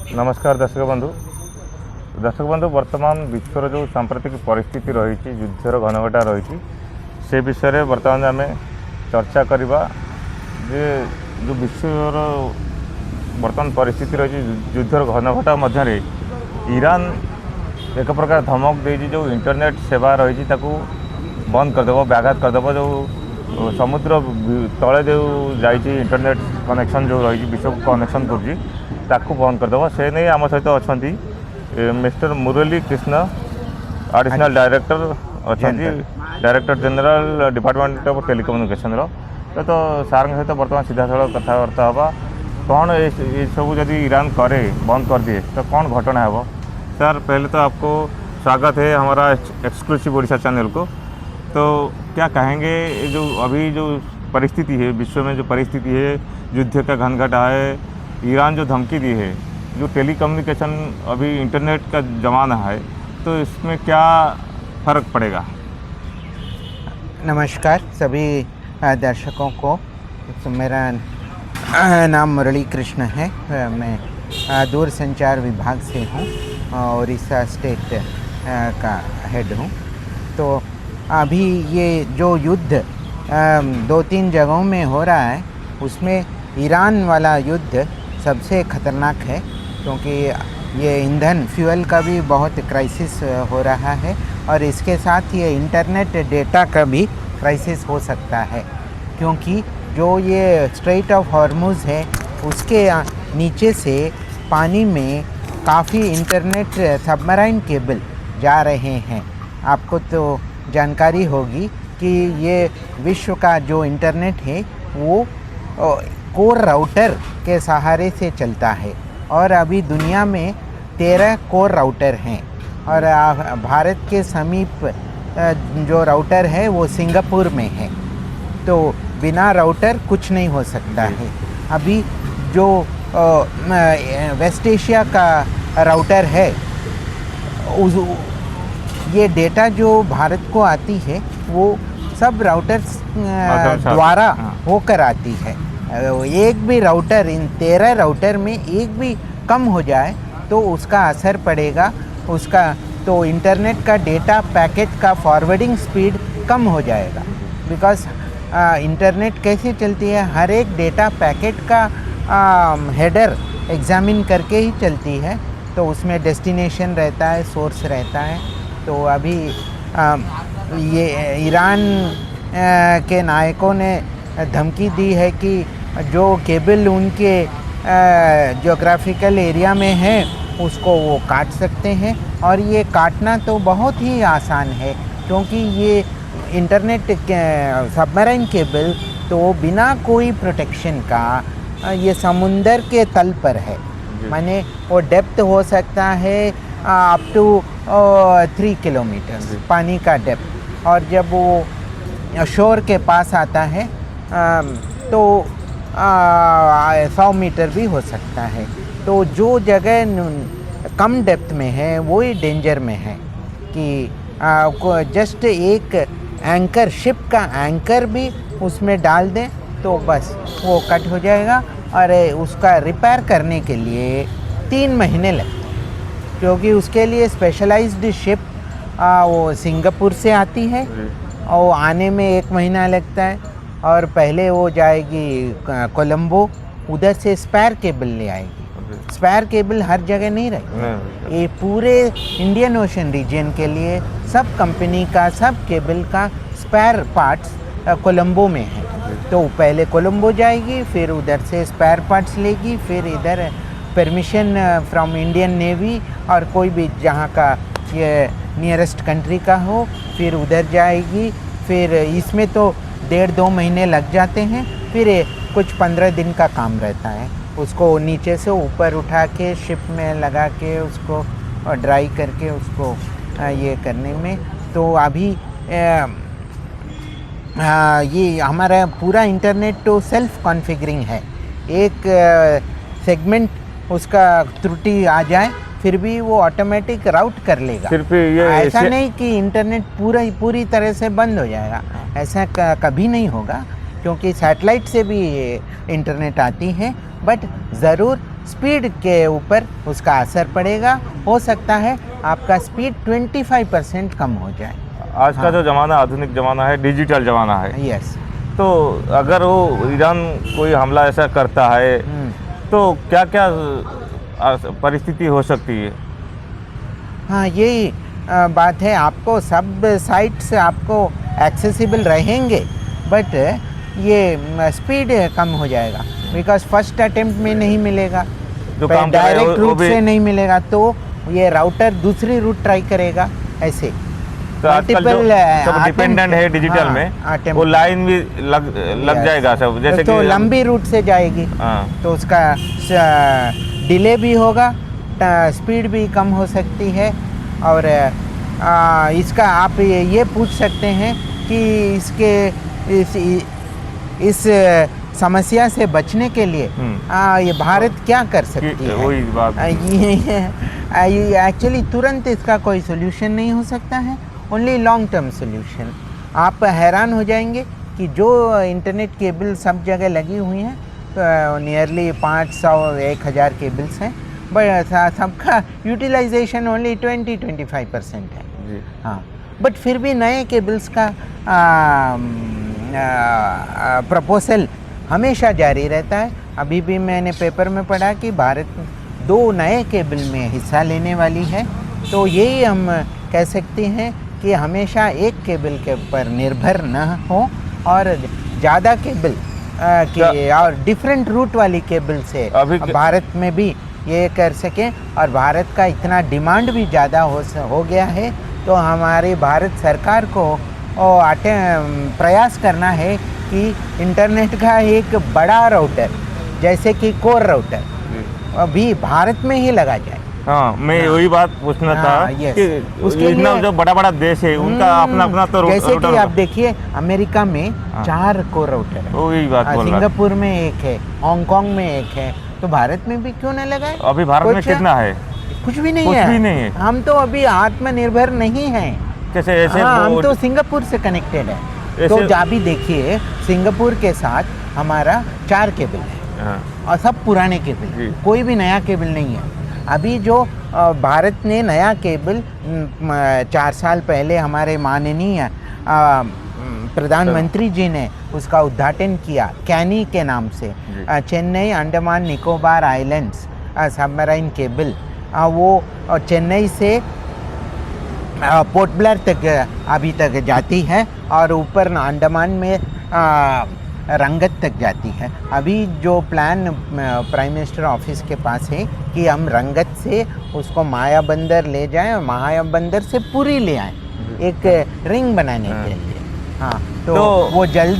नमस्कार दर्शक बंधु वर्तमान विश्वर जो सांप्रतिक परिस्थिति रही युद्धर घनघटा रही से विषय में वर्तमान आम चर्चा करवा जे जो विश्वर वर्तमान परिस्थिति रही युद्धर घनघटा मध्य ईरान एक प्रकार धमक दे जो इंटरनेट सेवा रही बंद करदेव व्याघात करदेव जो समुद्र तले जो जाइए इंटरनेट कनेक्शन जो रही विश्व को कनेक्शन कर बंद करदेव से नहीं आम सहित अच्छा मिस्टर मुरली कृष्ण एडिशनल डायरेक्टर अच्छा director general department of telecommunication तो सार सहित बर्तमान सीधा साल कथबार्ता हाँ कौन ये सब जब ईरान करे बंद कर दिए तो कौन घटना है सर। पहले तो आपको स्वागत है हमारा एक्सक्लूसिव ओडिशा चैनल को। तो क्या कहेंगे जो अभी जो परिस्थिति है विश्व में जो परिस्थिति है युद्ध का घनघटा है, ईरान जो धमकी दी है, जो टेलीकम्युनिकेशन अभी इंटरनेट का ज़माना है, तो इसमें क्या फ़र्क पड़ेगा? नमस्कार सभी दर्शकों को। तो मेरा नाम मुरली कृष्ण है, मैं दूरसंचार विभाग से हूँ, उड़ीसा स्टेट का हेड हूँ। तो अभी ये जो युद्ध 2-3 जगहों में हो रहा है उसमें ईरान वाला युद्ध सबसे ख़तरनाक है, क्योंकि ये ईंधन फ्यूल का भी बहुत क्राइसिस हो रहा है और इसके साथ ये इंटरनेट डेटा का भी क्राइसिस हो सकता है, क्योंकि जो ये स्ट्रेट ऑफ हॉर्मुज़ है उसके नीचे से पानी में काफ़ी इंटरनेट सबमराइन केबल जा रहे हैं। आपको तो जानकारी होगी कि ये विश्व का जो इंटरनेट है वो कोर राउटर के सहारे से चलता है और अभी दुनिया में 13 कोर राउटर हैं और भारत के समीप जो राउटर है वो सिंगापुर में है। तो बिना राउटर कुछ नहीं हो सकता है। अभी जो वेस्ट एशिया का राउटर है ये डेटा जो भारत को आती है वो सब राउटर्स द्वारा होकर आती है। एक भी राउटर, इन 13 राउटर में एक भी कम हो जाए तो उसका असर पड़ेगा, उसका तो इंटरनेट का डेटा पैकेट का फॉरवर्डिंग स्पीड कम हो जाएगा। बिकॉज़ इंटरनेट कैसे चलती है, हर एक डेटा पैकेट का हेडर एग्जामिन करके ही चलती है, तो उसमें डेस्टिनेशन रहता है, सोर्स रहता है। तो अभी ये ईरान के नायकों ने धमकी दी है कि जो केबल उनके ज्योग्राफिकल एरिया में है उसको वो काट सकते हैं। और ये काटना तो बहुत ही आसान है, क्योंकि ये इंटरनेट सबमराइन केबल तो बिना कोई प्रोटेक्शन का ये समुंदर के तल पर है, माने वो डेप्थ हो सकता है अप टू 3 किलोमीटर पानी का डेप्थ, और जब वो शोर के पास आता है तो 100 मीटर भी हो सकता है। तो जो जगह कम डेप्थ में है वो ही डेंजर में है कि जस्ट एक एंकर, शिप का एंकर भी उसमें डाल दें तो बस वो कट हो जाएगा। और उसका रिपेयर करने के लिए 3 महीने लगते हैं, क्योंकि उसके लिए स्पेशलाइज्ड शिप वो सिंगापुर से आती है और वो आने में 1 महीना लगता है, और पहले वो जाएगी कोलंबो, उधर से स्पेयर केबल ले आएगी। स्पेयर केबल हर जगह नहीं रहेगी, ये पूरे इंडियन ओशन रीजन के लिए सब कंपनी का, सब केबल का स्पेयर पार्ट्स कोलंबो में है। तो पहले कोलंबो जाएगी, फिर उधर से स्पेयर पार्ट्स लेगी, फिर इधर परमिशन फ्रॉम इंडियन नेवी और कोई भी जहाँ का ये नियरेस्ट कंट्री का हो, फिर उधर जाएगी। फिर इसमें तो 1.5-2 महीने लग जाते हैं, फिर कुछ 15 दिन का काम रहता है। उसको नीचे से ऊपर उठा के शिप में लगा के उसको ड्राई करके उसको ये करने में। तो अभी ये हमारा पूरा इंटरनेट तो सेल्फ कॉन्फ़िगरिंग है। एक सेगमेंट उसका त्रुटि आ जाए फिर भी वो ऑटोमेटिक राउट कर लेगा। सिर्फ ये ऐसा नहीं कि इंटरनेट पूरी तरह से बंद हो जाएगा, ऐसा कभी नहीं होगा, क्योंकि सैटेलाइट से भी इंटरनेट आती है। बट ज़रूर स्पीड के ऊपर उसका असर पड़ेगा। हो सकता है आपका स्पीड 25% कम हो जाए। आज का जो ज़माना आधुनिक ज़माना है, डिजिटल ज़माना है, यस। तो अगर वो ईरान कोई हमला ऐसा करता है तो क्या क्या परिस्थिति हो सकती है? हाँ, यही बात है। आपको सब साइट्स आपको एक्सेसिबल रहेंगे, बट ये स्पीड कम हो जाएगा, बिकॉज फर्स्ट अटेम्प्ट में नहीं मिलेगा, जो काम कर रहे हैं डायरेक्ट वो रूट भी- से नहीं मिलेगा, तो ये राउटर दूसरी रूट ट्राई करेगा ऐसे। तो आजकल जो सब डिपेंडेंट है डिजिटल में, वो लाइन भी लग जाएगा सब, जैसे तो कि लंबी रूट से जाएगी, हाँ, तो उसका डिले भी होगा, स्पीड भी कम हो सकती है। और इसका आप ये पूछ सकते हैं कि इस समस्या से बचने के लिए ये भारत क्या कर सकती है? वही बात। ये एक्चुअली तुरंत इसका कोई सोल्यूशन नहीं हो सकता है, ओनली लॉन्ग टर्म सोल्यूशन। आप हैरान हो जाएंगे कि जो इंटरनेट केबल सब जगह लगी हुई हैं, तो नियरली 500-1000 केबल्स हैं, बट सबका यूटिलाइजेशन ओनली 20-25% है। जी। हाँ, बट फिर भी नए केबल्स का प्रपोजल हमेशा जारी रहता है। अभी भी मैंने पेपर में पढ़ा कि भारत 2 नए केबल में हिस्सा लेने वाली है। तो यही हम कह सकते हैं कि हमेशा एक केबल के ऊपर निर्भर न हो, और ज़्यादा केबल के और डिफरेंट रूट वाली केबल से अभी भारत में भी ये कर सकें। और भारत का इतना डिमांड भी ज़्यादा हो गया है, तो हमारी भारत सरकार को प्रयास करना है कि इंटरनेट का एक बड़ा राउटर, जैसे कि कोर राउटर, अभी भारत में ही लगा जाए। हाँ, मैं वही बात पूछना था कि उसके इतना लिए जो बड़ा बड़ा देश है उनका अपना अपना तो जैसे रूटर कि आप देखिए अमेरिका में 4 कोर राउटर है, वही बात बोल रहा। सिंगापुर में एक है, हांगकांग में एक है, तो भारत में भी क्यों न लगाए? अभी भारत में कितना है? कुछ भी नहीं कुछ है। भी नहीं है। हम तो अभी आत्मनिर्भर नहीं हैं। कैसे ऐसे हाँ, हम वो- तो सिंगापुर से कनेक्टेड है। ऐसे- तो जा भी देखिए, सिंगापुर के साथ हमारा 4 केबल है, हाँ, और सब पुराने केबल जी। है, कोई भी नया केबल नहीं है। अभी जो भारत ने नया केबल 4 साल पहले हमारे माननीय प्रधानमंत्री जी ने उसका उद्घाटन किया, कैनी के नाम से, Chennai Andaman Nicobar islands submarine cable, वो चेन्नई से पोर्ट ब्लेयर तक अभी तक जाती है, और ऊपर अंडमान में रंगत तक जाती है। अभी जो प्लान प्राइम मिनिस्टर ऑफिस के पास है कि हम रंगत से उसको मायाबंदर ले जाएं, और मायाबंदर से पुरी ले आएं, एक रिंग बनाने के लिए। हाँ, तो वो जल्द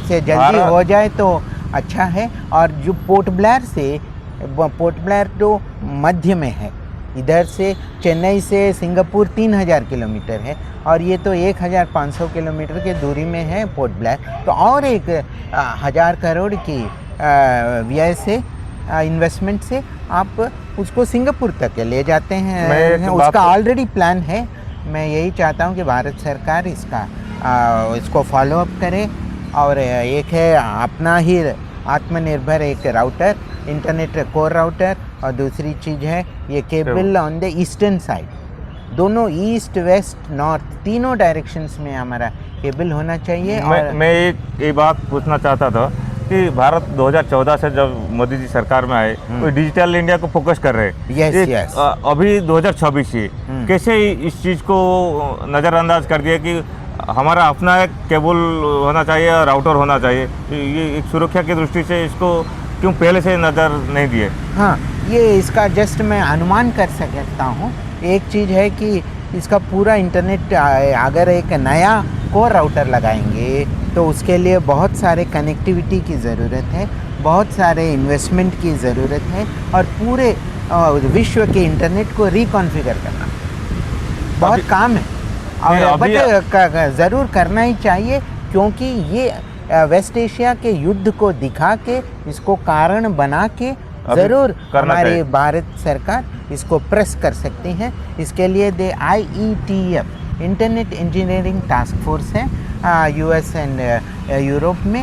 से जल्दी हो जाए तो अच्छा है। और जो पोर्ट ब्लेयर तो मध्य में है, इधर से चेन्नई से सिंगापुर 3000 किलोमीटर है, और ये तो 1500 किलोमीटर की दूरी में है पोर्ट ब्लेयर। तो और 1000 करोड़ की व्यय से, इन्वेस्टमेंट से आप उसको सिंगापुर तक ले जाते हैं। उसका ऑलरेडी प्लान है। मैं यही चाहता हूँ कि भारत सरकार इसको फॉलो अप करे, और एक है अपना ही आत्मनिर्भर एक राउटर, इंटरनेट कोर राउटर, और दूसरी चीज़ है ये cable on the eastern side, दोनों ईस्ट वेस्ट नॉर्थ तीनों डायरेक्शंस में हमारा केबल होना चाहिए। और मैं एक बात पूछना चाहता था कि भारत 2014 से जब मोदी जी सरकार में आए तो डिजिटल इंडिया को फोकस कर रहे हैं। यस। अभी 2026 है, कैसे इस चीज़ को नज़रअंदाज कर दिया कि हमारा अपना एक केबल होना चाहिए, राउटर होना चाहिए? ये एक सुरक्षा की दृष्टि से इसको क्यों पहले से नज़र नहीं दिए? हाँ, ये इसका जस्ट मैं अनुमान कर सकता हूँ। एक चीज़ है कि इसका पूरा इंटरनेट अगर एक नया कोर राउटर लगाएंगे तो उसके लिए बहुत सारे कनेक्टिविटी की ज़रूरत है, बहुत सारे इन्वेस्टमेंट की ज़रूरत है, और पूरे विश्व के इंटरनेट को रिकॉन्फ़िगर करना बहुत काम है। और बट ज़रूर करना ही चाहिए, क्योंकि ये वेस्ट एशिया के युद्ध को दिखा के, इसको कारण बना के ज़रूर हमारी भारत सरकार इसको प्रेस कर सकती हैं। इसके लिए IETF internet engineering task force है, US एंड यूरोप में,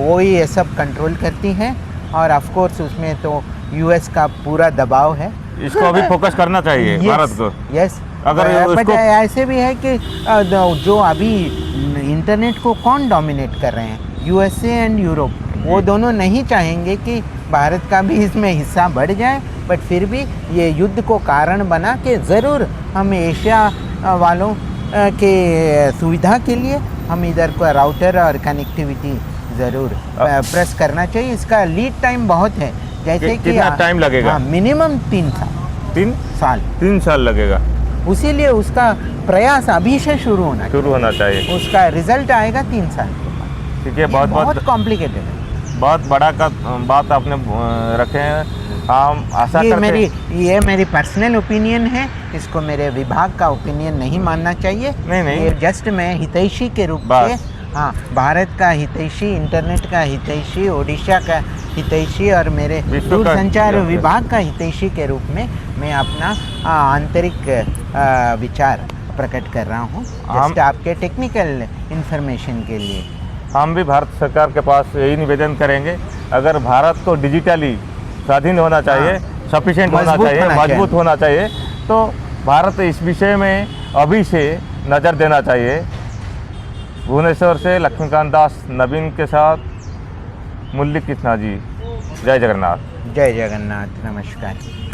वो ये सब कंट्रोल करती हैं। और ऑफ कोर्स उसमें तो यूएस का पूरा दबाव है। इसको अभी फोकस करना चाहिए भारत को। यस, अगर बट उसको ऐसे भी है कि जो अभी इंटरनेट को कौन डोमिनेट कर रहे हैं, यूएसए एंड यूरोप, वो दोनों नहीं चाहेंगे कि भारत का भी इसमें हिस्सा बढ़ जाए। बट फिर भी ये युद्ध को कारण बना के ज़रूर हम एशिया वालों के सुविधा के लिए हम इधर को राउटर और कनेक्टिविटी ज़रूर प्रेस करना चाहिए। इसका लीड टाइम बहुत है, जैसे कि कितना टाइम लगेगा? मिनिमम 3 साल। 3 साल लगेगा। उसीलिए उसका प्रयास अभी से शुरू होना चाहिए। उसका रिजल्ट आएगा 3 साल के बाद। ठीक है, बहुत कॉम्प्लिकेटेड है। बहुत बड़ा का बात आपने रखे हैं। हम आशा करते ये मेरी पर्सनल ओपिनियन है, इसको मेरे विभाग का ओपिनियन नहीं मानना चाहिए। नहीं। ये जस्ट मैं हितैषी के रूप से, हाँ, भारत का हितैषी, इंटरनेट का हितैषी, ओडिशा का हितैषी और मेरे दूरसंचार विभाग का हितैषी के रूप में मैं अपना आंतरिक विचार प्रकट कर रहा हूँ, जस्ट आपके टेक्निकल इन्फॉर्मेशन के लिए। हम भी भारत सरकार के पास यही निवेदन करेंगे, अगर भारत को डिजिटली स्वाधीन होना चाहिए, सफिशिएंट होना चाहिए, मजबूत होना चाहिए, तो भारत इस विषय में अभी से नज़र देना चाहिए। भुवनेश्वर से लक्ष्मीकांत दास नवीन के साथ मुरली कृष्णा जी। जय जगन्नाथ। जय जगन्नाथ। नमस्कार।